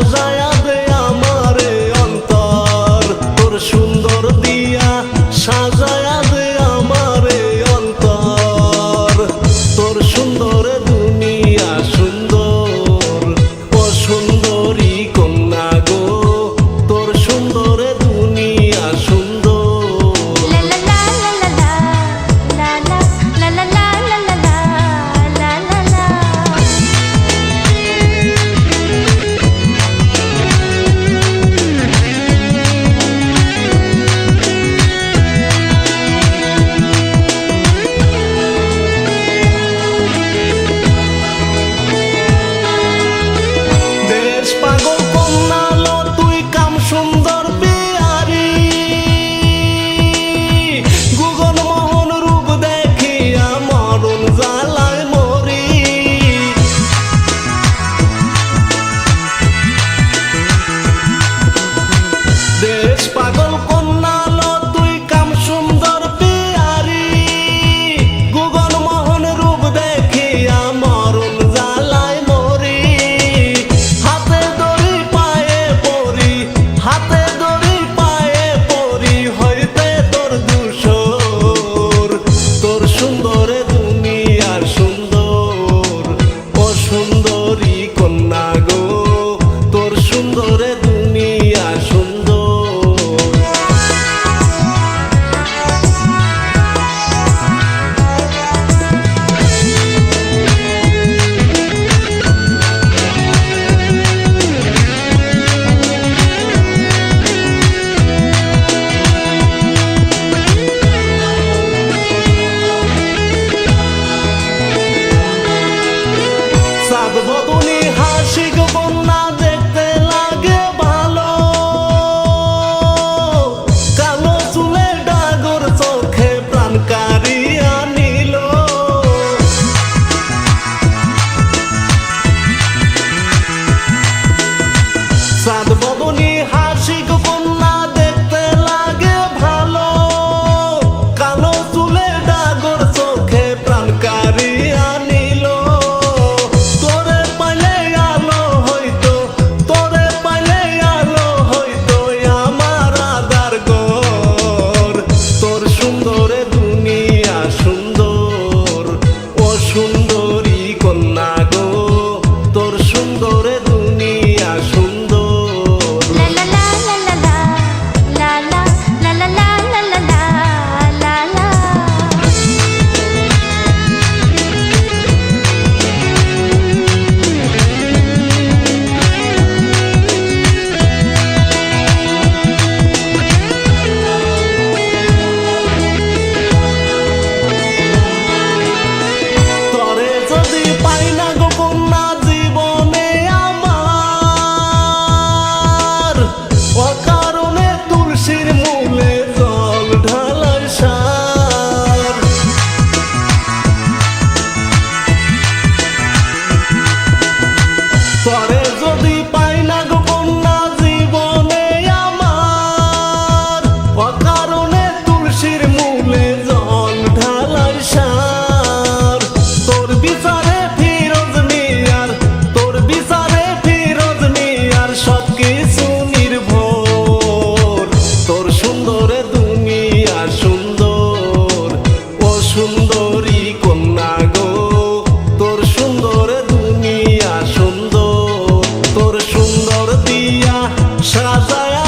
সাজায়া দে আমারে অন্তর, তোর সুন্দর দিয়া সাজায়া দে আমারে অন্তর, তোর সুন্দর দুনিয়া সুন্দর, ও সুন্দরী কন্যা গো, তোর সুন্দর দুনিয়া সুন্দর। পাগল কন্যা লো তুই কাম সুন্দর বিহারি, গুগন মোহন রূপ দেখিয়া মরণ জ্বালায় মরি। দেশ পাগল কন্যা লো তুই কাম সুন্দর বিহারি, গুগন মোহন রূপ দেখিয়া মরণ জ্বালায় মরি। হাতে দড়ি পায়ে পরি হইতে তোর দুশোর, তোর সুন্দর দুনিয়ার সুন্দর, ও সুন্দরী কন্যা গো, তোর সুন্দর দুনিয়া সুন্দর। বদনী হাসি গো কন্যা দেখতে লাগে ভালো, কালো চুলের ডাগর চোখে প্রাণ কাড়িয়া নিল। সাদ বদনী হাসি গো কন্যা দেখতে লাগে ভালো, কালো চুলের ডাগর চোখে প্রাণ কাড়িয়া নিল। সুন্দরী কন্যা গো, তোর সুন্দর দুনিয়া সুন্দর। তরে যদি পাই না গো কন্যা জীবনে আমার, অকারণে তুলসীর মূলে জল ঢালাই সার। তোর বিচারে ফিরোজ মিয়ার, তোর বিচারে ফিরোজ মিয়ার সব কিছু নির্ভর, তোর সুন্দর দুনিয়া সুন্দর, ও সুন্দরী কন্যা গো, তোর সুন্দর দুনিয়া সুন্দর, তোর সুন্দর দিয়া সাজায়া